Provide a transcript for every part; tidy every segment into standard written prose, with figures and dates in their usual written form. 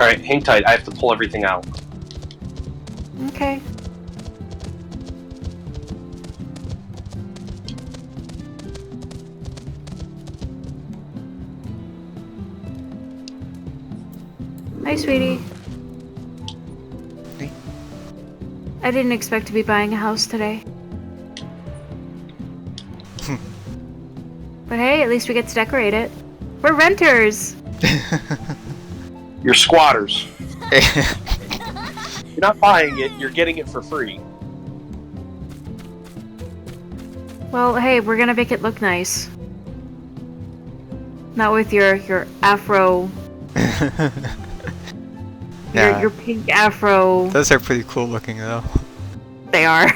Alright, hang tight. I have to pull everything out. Okay. Hi, sweetie. Hey. I didn't expect to be buying a house today. But hey, at least we get to decorate it. We're renters! You're squatters. You're not buying it, you're getting it for free. Well, hey, we're gonna make it look nice. Not with your afro... Yeah. Your pink afro... Those are pretty cool looking though. They are.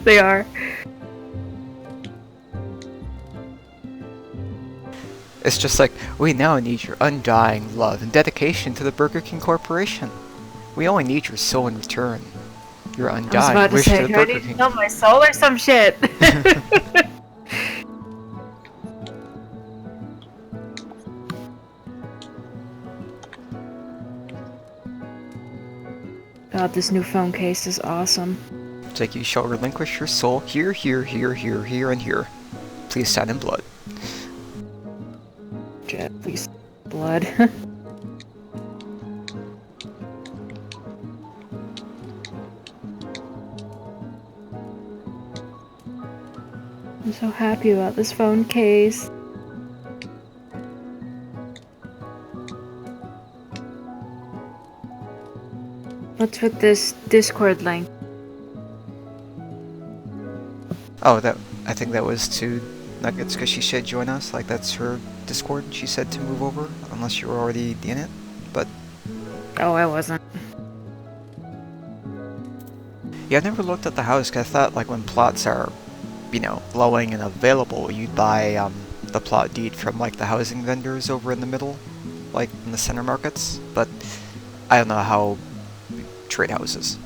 They are. It's just like, we now need your undying love and dedication to the Burger King Corporation. We only need your soul in return. Your I was undying about to wish say, to the do I Burger need to King. sell my soul or some shit? God, this new phone case is awesome. It's like, you shall relinquish your soul here, here, here, here, here, and here. Please sign in blood. Jet, please. Blood. I'm so happy about this phone case. What's with this Discord link? Oh, I think that was to Nuggets because she said join us. Like, that's her Discord. She said to move over unless you were already in it. But Oh, I wasn't. yeah, I never looked at the house because I thought, like, when plots are, you know, glowing and available, you'd buy the plot deed from, like, the housing vendors over in the middle, like in the center markets. But I don't know how trade houses.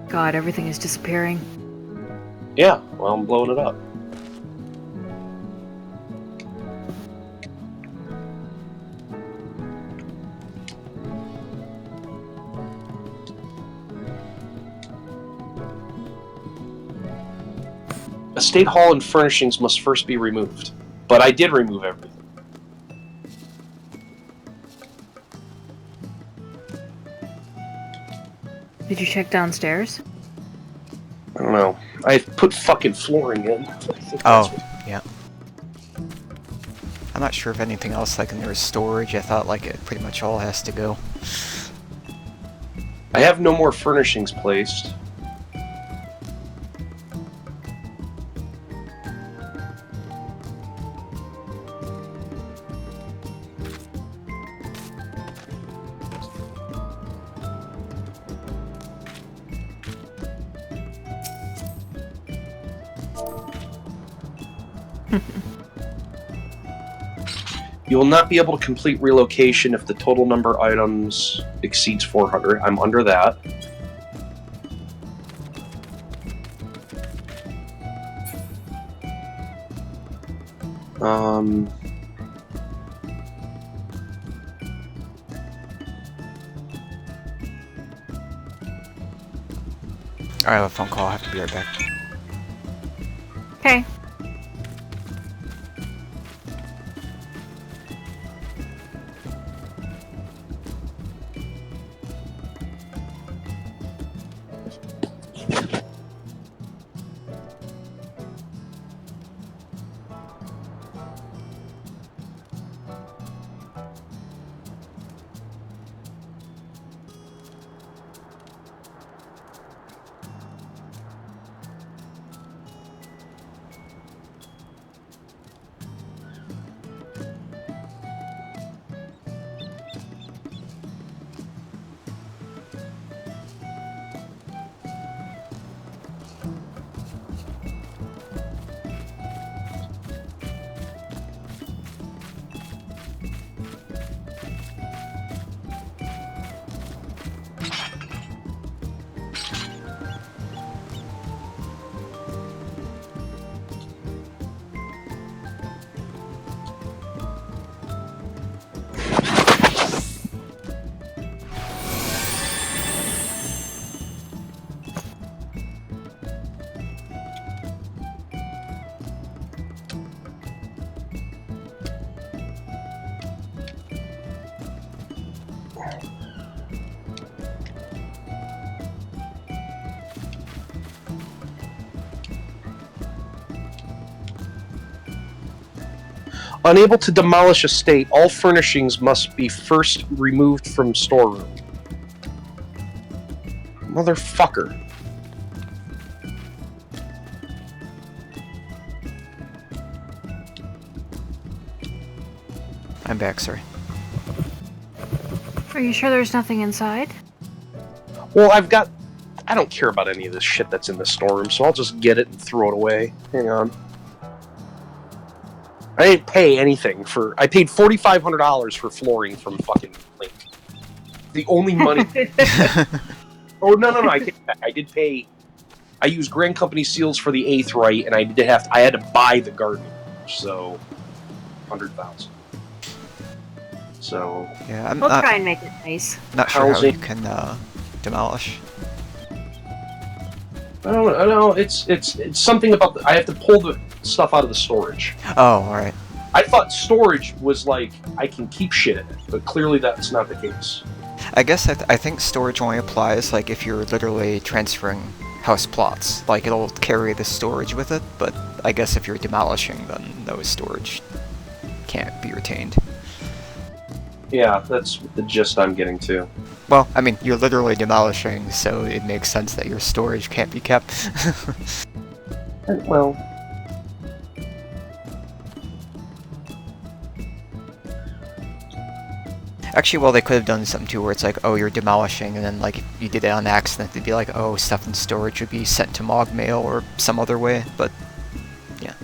God, everything is disappearing. Yeah, well, I'm blowing it up. Estate hall and furnishings must first be removed. But I did remove everything. Did you check downstairs? I don't know. I put fucking flooring in. I think Oh, that's what- yeah. I'm not sure if anything else, like, in there is storage. I thought, like, it pretty much all has to go. I have no more furnishings placed. You will not be able to complete relocation if the total number of items exceeds 400. I'm under that. I have a phone call. I have to be right back. Okay. Unable to demolish estate, all furnishings must be first removed from storeroom. Motherfucker. I'm back, sorry. Are you sure there's nothing inside? Well, I don't care about any of this shit that's in the storeroom, so I'll just get it and throw it away. Hang on. I didn't pay anything for... I paid $4,500 for flooring from fucking Link. The only money... Oh, no, I take it back. I did pay... I used Grand Company seals for the 8th right, and I had to buy the garden, so... 100,000. So... Yeah, I'm We'll not, try and make it nice. not sure how Housing. you can demolish. I don't know. It's something about... I have to pull the stuff out of the storage. Oh, alright. I thought storage was like, I can keep shit in it, but clearly that's not the case. I guess I think storage only applies like if you're literally transferring house plots. Like it'll carry the storage with it, but I guess if you're demolishing, then no storage can't be retained. Yeah, that's the gist I'm getting to. Well, I mean, you're literally demolishing, so it makes sense that your storage can't be kept. Well... Actually, well, they could have done something too where it's like, oh, you're demolishing, and then, like, if you did it on accident, they'd be like, oh, stuff in storage would be sent to Mog Mail or some other way, but, yeah.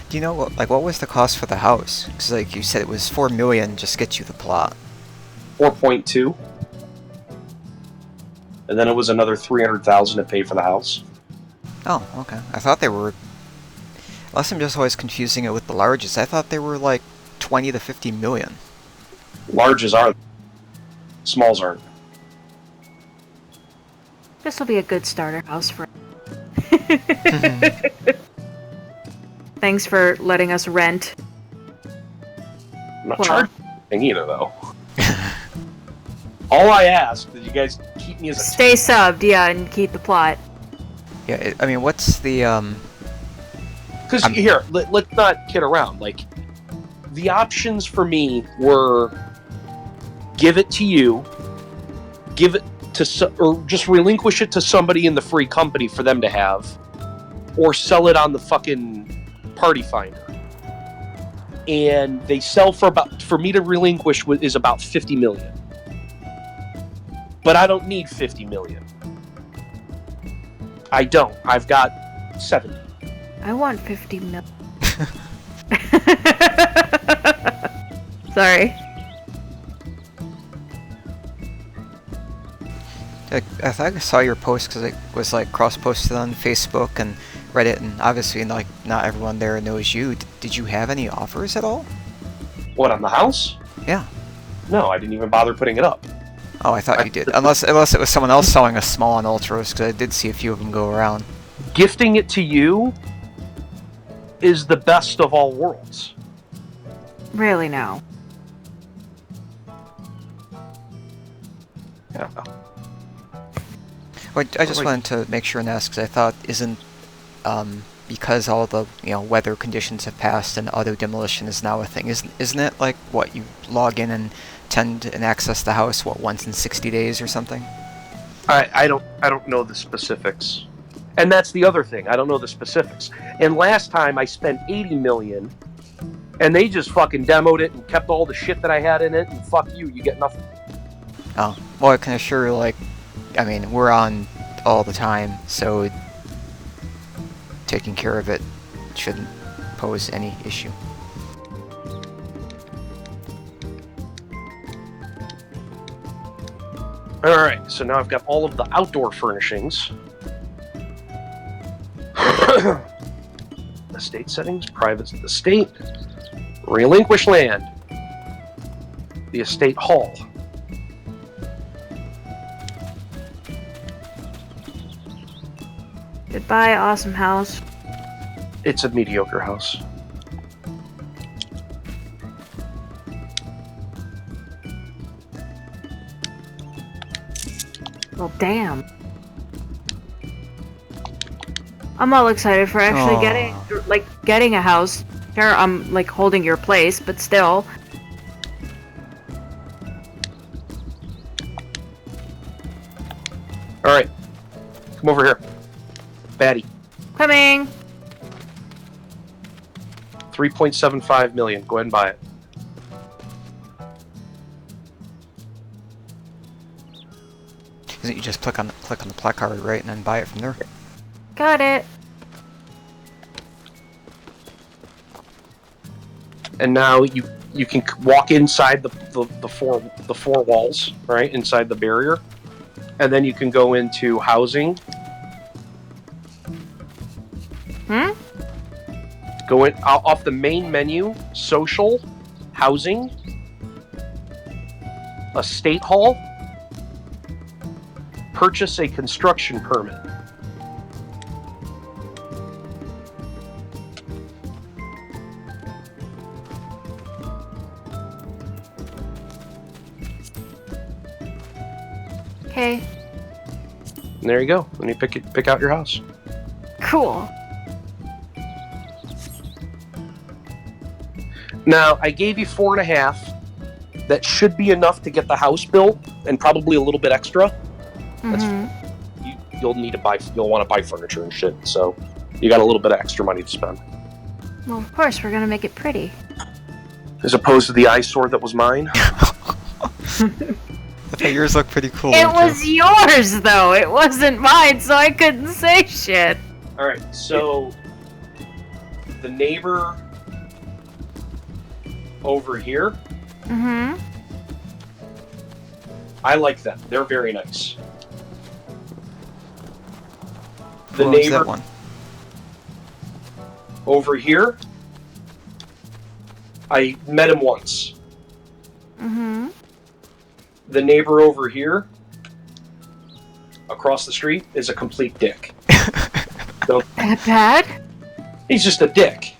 Do you know, what was the cost for the house? Because, like, you said it was $4 million just get you the plot. 4.2. And then it was another 300,000 to pay for the house. Oh, okay. I thought they were... Unless I'm just always confusing it with the larges. I thought they were like 20 to 50 million. Larges are. Smalls aren't. This will be a good starter house for. Thanks for letting us rent. I'm not Well. charging anything either, though. All I ask is you guys keep me as a... Stay subbed, yeah, and keep the plot. Yeah, I mean, what's the, Because here, let's not kid around. Like, the options for me were give it to you, give it to or just relinquish it to somebody in the free company for them to have, or sell it on the fucking Party Finder. And they sell for me to relinquish is about 50 million. But I don't need 50 million. I don't. I've got 70. I want 50 mil. Sorry. I thought I saw your post because it was like cross-posted on Facebook and Reddit, and obviously like not everyone there knows you. Did you have any offers at all? What, on the house? Yeah. No, I didn't even bother putting it up. Oh, I thought you did. Unless it was someone else selling a small on Ultros, because I did see a few of them go around. Gifting it to you is the best of all worlds. Really now. Yeah. Well, I just wanted to make sure and ask, because I thought, because all the weather conditions have passed and auto demolition is now a thing, isn't it like what you log in and tend and access the house once in 60 days or something? I don't know the specifics. And that's the other thing. I don't know the specifics. And last time I spent 80 million and they just fucking demoed it and kept all the shit that I had in it, and fuck you get nothing. Oh, well, I can assure you, like, I mean, we're on all the time, so taking care of it shouldn't pose any issue. Alright, so now I've got all of the outdoor furnishings. Estate settings, private estate, relinquish land, the estate hall. Goodbye, awesome house. It's a mediocre house. Well, damn. I'm all excited for actually getting a house. Sure, I'm like holding your place, but still. All right, come over here, Batty. Coming. 3.75 million. Go ahead and buy it. Isn't you just click on the placard, right, and then buy it from there? Got it. And now you can walk inside the four walls, right, inside the barrier, and then you can go into housing. Go in off the main menu, social, housing, estate hall, purchase a construction permit. Okay. And there you go. Then you pick out your house. Cool. Now, I gave you 4.5. That should be enough to get the house built, and probably a little bit extra. You'll need to buy. You'll want to buy furniture and shit. So, you got a little bit of extra money to spend. Well, of course, we're gonna make it pretty. As opposed to the eyesore that was mine. I thought yours looked pretty cool. It was yours, though. It wasn't mine, so I couldn't say shit. All right. So, the neighbor over here. I like them. They're very nice. The What was neighbor that one? over here, I met him once. The neighbor over here, across the street, is a complete dick. That bad? He's just a dick.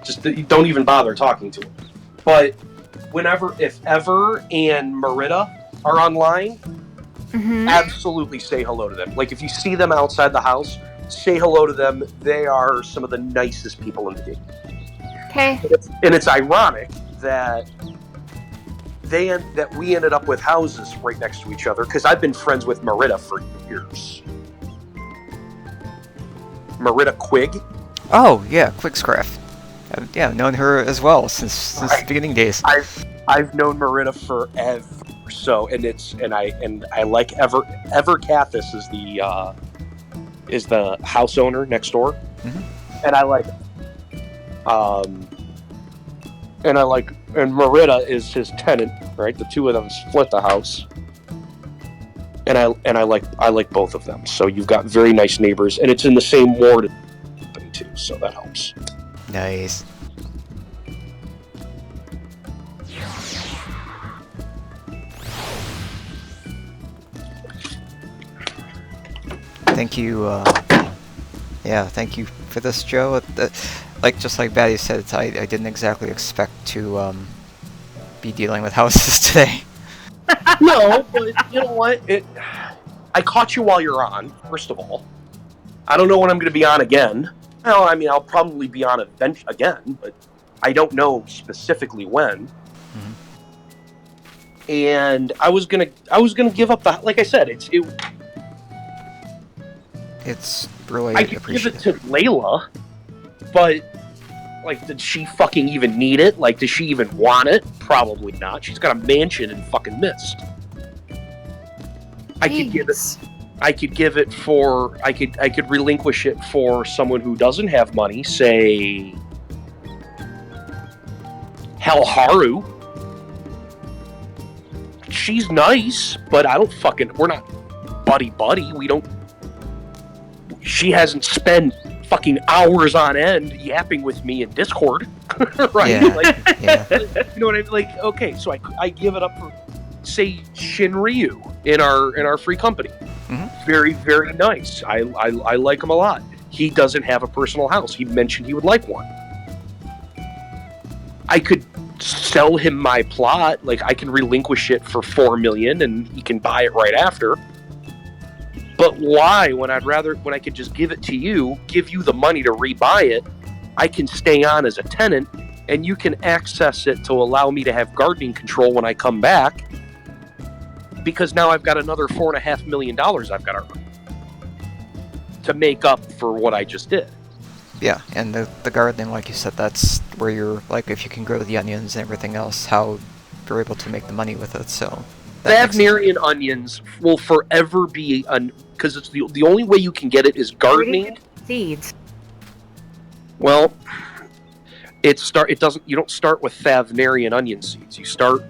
Just don't even bother talking to him. But if Ever and Merida are online, absolutely say hello to them. Like, if you see them outside the house, say hello to them. They are some of the nicest people in the game. Okay. And it's ironic that we ended up with houses right next to each other, because I've been friends with Merida for years. Merida Quigg. Oh yeah, Quickscraft. Yeah, I've known her as well since the beginning days. I've known Merida forever. So I like Ever Cathis is the house owner next door, and I like and Merida is his tenant, right? The two of them split the house, and I like both of them. So you've got very nice neighbors, and it's in the same ward too, so that helps. Nice. Thank you, thank you for this, Joe. Just like Batty said, I didn't exactly expect to be dealing with houses today. No, but you know what? I caught you while you're on, first of all. I don't know when I'm going to be on again. Well, I mean, I'll probably be on again, but I don't know specifically when. And I was gonna give up the, like I said, It's really I could give it to Layla, but like, did she fucking even need it? Like, does she even want it? Probably not. She's got a mansion in fucking Mist. I could relinquish it for someone who doesn't have money, say Helharu. She's nice, but we're not buddy. She hasn't spent fucking hours on end yapping with me in Discord, right? Yeah. You know what I mean? Like, okay, so I give it up for, say, Shinryu in our free company. Very, very nice. I like him a lot. He doesn't have a personal house. He mentioned he would like one. I could sell him my plot. Like, I can relinquish it for $4 million, and he can buy it right after. But why, when I could just give it to you, give you the money to rebuy it, I can stay on as a tenant, and you can access it to allow me to have gardening control when I come back, because now I've got another $4.5 million I've got to earn to make up for what I just did. Yeah, and the gardening, like you said, that's where you're, like, if you can grow the onions and everything else, how you're able to make the money with it, so... Thavnerian onions will forever be, because it's the only way you can get it is gardening. Seeds. Well, you don't start with Thavnerian onion seeds. You start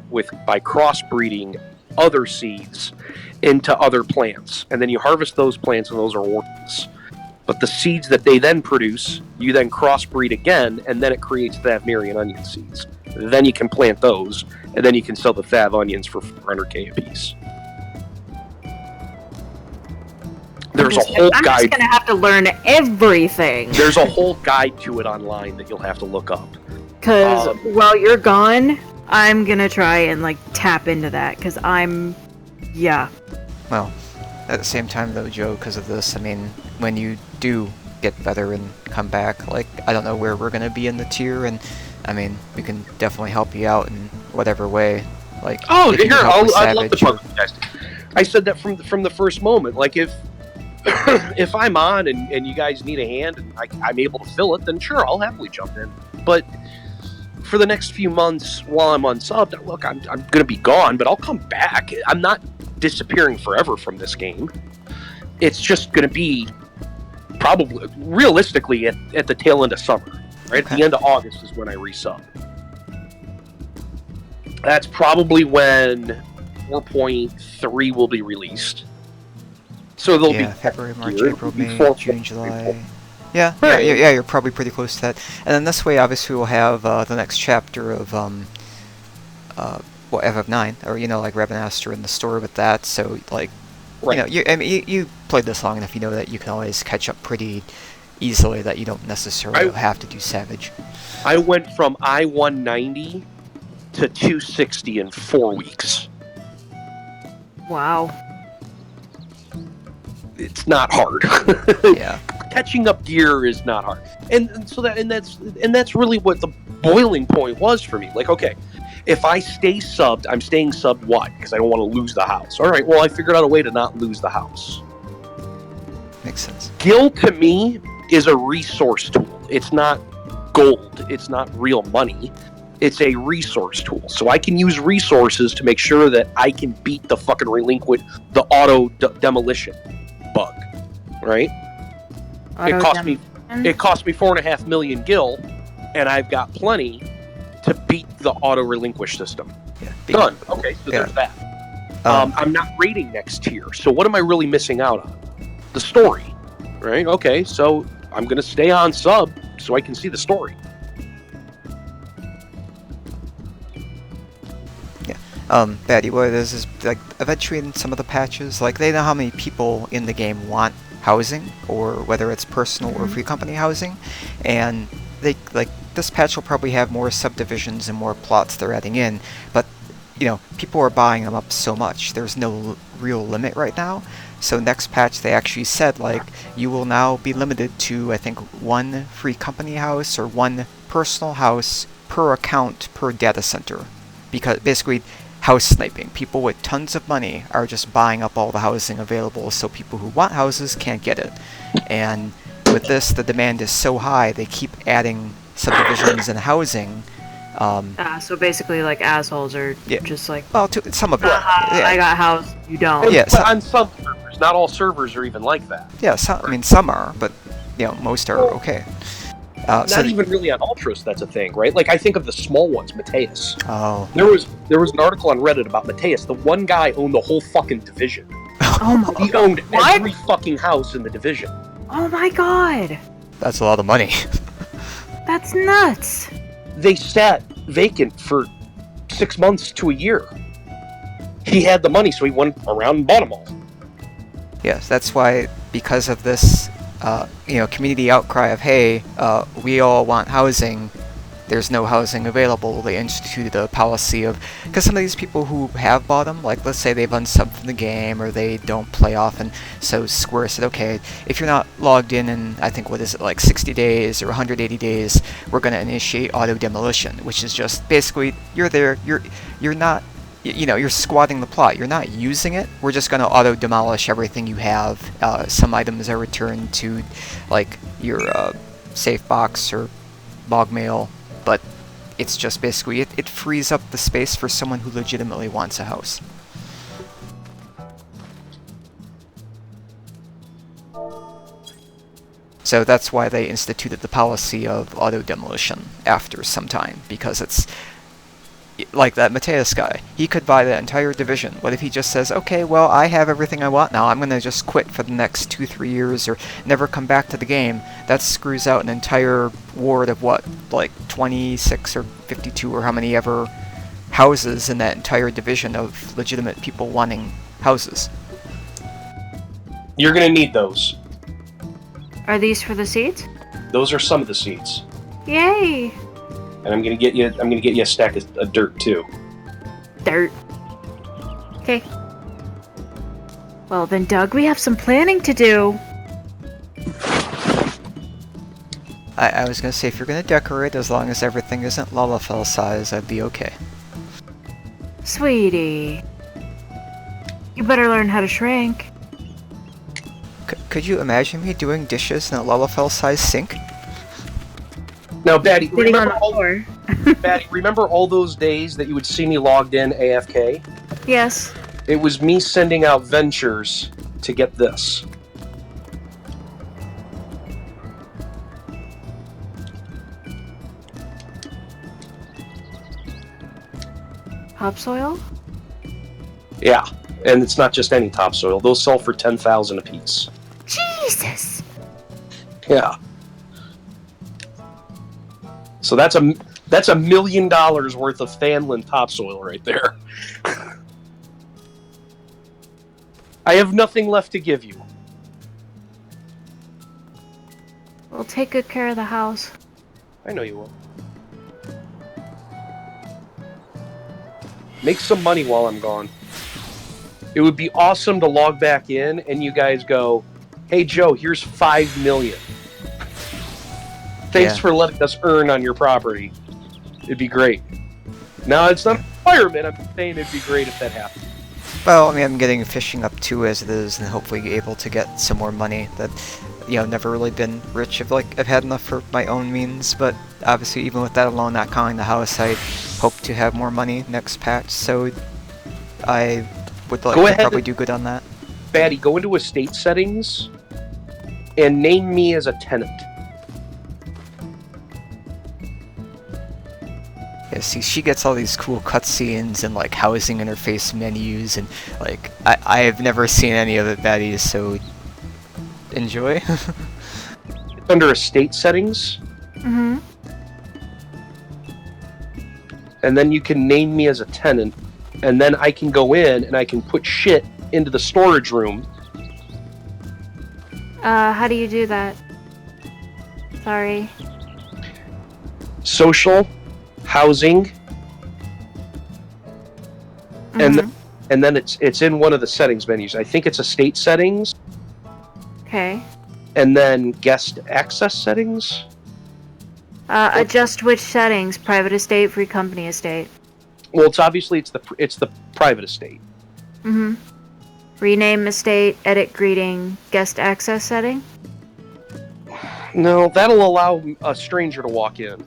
by crossbreeding other seeds into other plants, and then you harvest those plants, and those are orchids. But the seeds that they then produce, you then crossbreed again, and then it creates Thavnerian onion seeds. Then you can plant those, and then you can sell the Thav onions for $400K a piece. There's a whole guide. I'm just gonna have to learn everything. There's a whole guide to it online that you'll have to look up. Because while you're gone, I'm gonna try and tap into that. Because yeah. Well, at the same time though, Joe, because of this, I mean, when you do get better and come back, I don't know where we're gonna be in the tier, and I mean, we can definitely help you out in whatever way. I'd love to talk to you guys. I said that from the first moment. If I'm on and you guys need a hand and I'm able to fill it, then sure, I'll happily jump in. But for the next few months while I'm unsubbed, look, I'm going to be gone, but I'll come back. I'm not disappearing forever from this game. It's just going to be probably, realistically, at the tail end of summer. Right at the end of August is when I resub. That's probably when 4.3 will be released. So there'll be February, March, year, April, May, June, July. Yeah, you're probably pretty close to that. And then this way, obviously, we'll have the next chapter of FF9, or Ravenaster in the store with that. So you played this long enough, you know that you can always catch up pretty easily, that you don't necessarily have to do Savage. I went from I-190 to 260 in 4 weeks. Wow. It's not hard. Yeah. Catching up gear is not hard. That's really what the boiling point was for me. Okay, if I stay subbed, I'm staying subbed why? Because I don't want to lose the house. All right, well, I figured out a way to not lose the house. Makes sense. Gil, to me, is a resource tool. It's not gold. It's not real money. It's a resource tool. So I can use resources to make sure that I can beat the fucking the auto demolition bug. Right? It cost me $4.5 million gil, and I've got plenty to beat the auto relinquish system. Yeah. Done. Okay, so there's that. I'm not rating next tier. So what am I really missing out on? The story. Right? Okay, so I'm going to stay on sub so I can see the story. Yeah. Batty, what it is eventually in some of the patches, they know how many people in the game want housing, or whether it's personal or free company housing, and they, this patch will probably have more subdivisions and more plots they're adding in, but, people are buying them up so much, there's no real limit right now. So next patch they actually said you will now be limited to, I think, 1 free company house or 1 personal house per account per data center. Because basically house sniping, people with tons of money are just buying up all the housing available, so people who want houses can't get it. And with this, the demand is so high, they keep adding subdivisions and housing. So basically, assholes are just well, some of it. I got a house, you don't. Yeah, but on some servers, not all servers are even like that. Yeah, some are, but most are okay. Not even really on Ultras, that's a thing, right? I think of the small ones, Mateus. Oh. There was an article on Reddit about Mateus. The one guy owned the whole fucking division. Oh my god. He owned every fucking house in the division. Oh my god. That's a lot of money. That's nuts. They sat vacant for 6 months to a year. He had the money, so he went around and bought them all. Yes, that's why, because of this, community outcry of, hey, we all want housing, there's no housing available, they instituted a policy of, because some of these people who have bought them, like let's say they've unsubbed from the game or they don't play often, so Square said, okay, if you're not logged in I think, what is it, like 60 days or 180 days, we're going to initiate auto demolition, which is just basically you're there, you're not, you know, you're squatting the plot, you're not using it, we're just going to auto demolish everything you have. Some items are returned to like your safe box or bog mail, but it's just basically, it frees up the space for someone who legitimately wants a house. So that's why they instituted the policy of auto demolition after some time, because it's like that Mateus guy. He could buy that entire division. What if he just says, okay, well, I have everything I want now, I'm gonna just quit for the next 2-3 years or never come back to the game? That screws out an entire ward of what, like 26 or 52 or how many ever houses in that entire division of legitimate people wanting houses. You're gonna need those. Are these for the seats? Those are some of the seats. Yay! And I'm gonna get you a stack of dirt too. Dirt. Okay. Well then, Doug, we have some planning to do. I was gonna say, if you're gonna decorate, as long as everything isn't Lalafell size, I'd be okay. Sweetie. You better learn how to shrink. Could you imagine me doing dishes in a Lalafell size sink? Now, Batty, Sitting on the floor. Batty, remember all those days that you would see me logged in AFK? Yes. It was me sending out ventures to get this. Topsoil? Yeah, and it's not just any topsoil. Those sell for 10,000 apiece. Jesus! Yeah. So that's $1 million worth of Fanland topsoil right there. I have nothing left to give you. We'll take good care of the house. I know you will. Make some money while I'm gone. It would be awesome to log back in and you guys go, hey Joe, here's 5 million. Thanks for letting us earn on your property. It'd be great. Now, it's not a requirement, I'm saying it'd be great if that happened. Well, I mean, I'm getting fishing up too as it is, and hopefully able to get some more money. That, you know, never really been rich. I've had enough for my own means, but obviously even with that alone, not counting the house, I hope to have more money next patch, so I would like to probably do good on that. Batty, go into estate settings and name me as a tenant. Yeah, see, she gets all these cool cutscenes and like housing interface menus, and like I have never seen any of it, Batty, so enjoy. It's under estate settings. Mm-hmm. And then you can name me as a tenant, and then I can go in and I can put shit into the storage room. How do you do that? Sorry. Social, housing, and then it's in one of the settings menus. I think it's estate settings. Okay. And then guest access settings. Adjust which settings? Private estate, free company estate. Well, it's the private estate. Mm-hmm. Rename estate, edit greeting, guest access setting? No, that'll allow a stranger to walk in.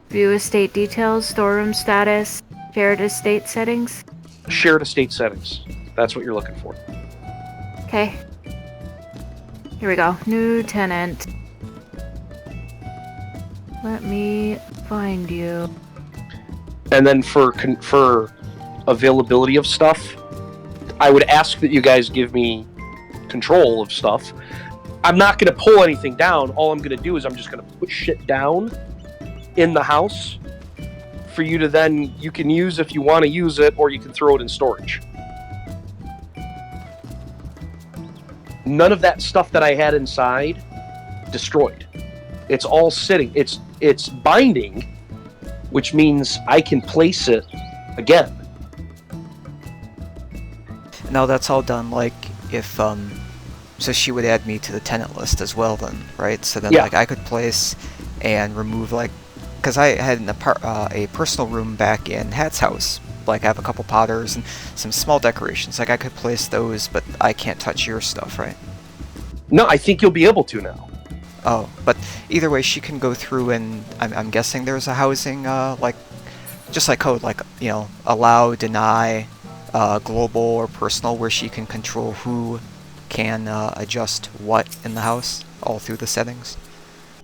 View estate details, storeroom status, shared estate settings? Shared estate settings. That's what you're looking for. Okay. Here we go. New tenant. Let me find you. And then for availability of stuff, I would ask that you guys give me control of stuff. I'm not going to pull anything down. All I'm going to do is I'm just going to put shit down in the house for you to then, you can use if you want to use it, or you can throw it in storage. None of that stuff that I had inside, destroyed. It's all sitting. It's binding, which means I can place it again. Now that's all done, like, if, so she would add me to the tenant list as well then, right? So then, Yeah. like, I could place and remove, like, because I had a personal room back in Hat's house. Like, I have a couple potters and some small decorations. Like, I could place those, but I can't touch your stuff, right? No, I think you'll be able to now. Oh, but either way, she can go through and I'm guessing there's a housing, like, just like code, like, you know, allow, deny, global or personal, where she can control who can adjust what in the house, all through the settings.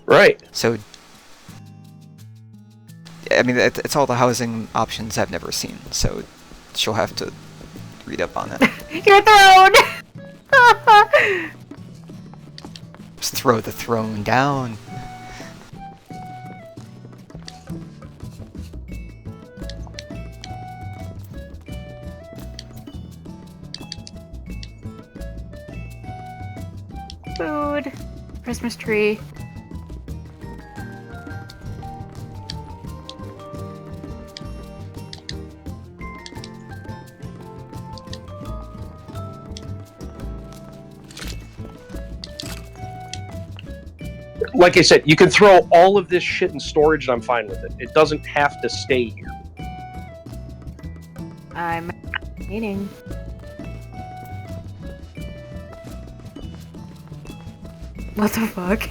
Right. So, I mean, it's all the housing options I've never seen, so she'll have to read up on it. Your throne! Just throw the throne down. Food. Christmas tree. Like I said, you can throw all of this shit in storage and I'm fine with it. It doesn't have to stay here. I'm eating. What the fuck?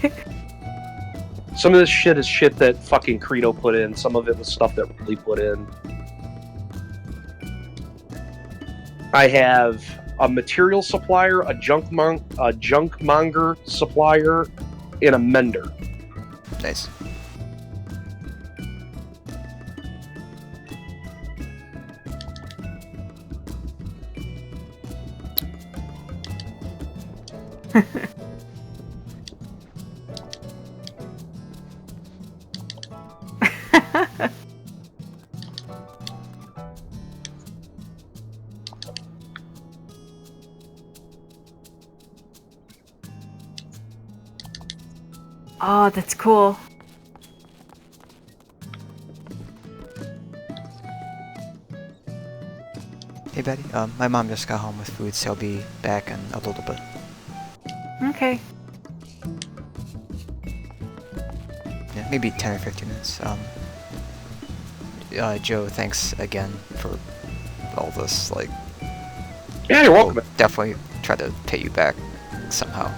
Some of this shit is shit that fucking Credo put in. Some of it was stuff that Riley put in. I have a material supplier, a junk monger supplier, and a mender. Nice. Oh, that's cool. Hey Betty, my mom just got home with food, so I'll be back in a little bit. Okay. Yeah, maybe 10 or 15 minutes. Joe, thanks again for all this, like... Yeah, you're welcome. We'll definitely try to pay you back somehow.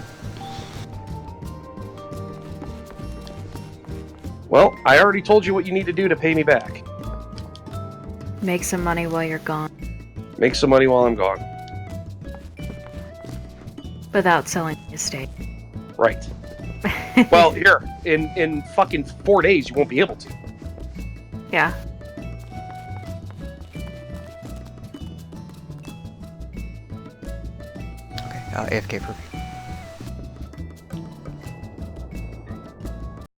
Well, I already told you what you need to do to pay me back. Make some money while you're gone. Make some money while I'm gone. Without selling the estate. Right. Well, here, in fucking 4 days, you won't be able to. Yeah. Okay, AFK preview.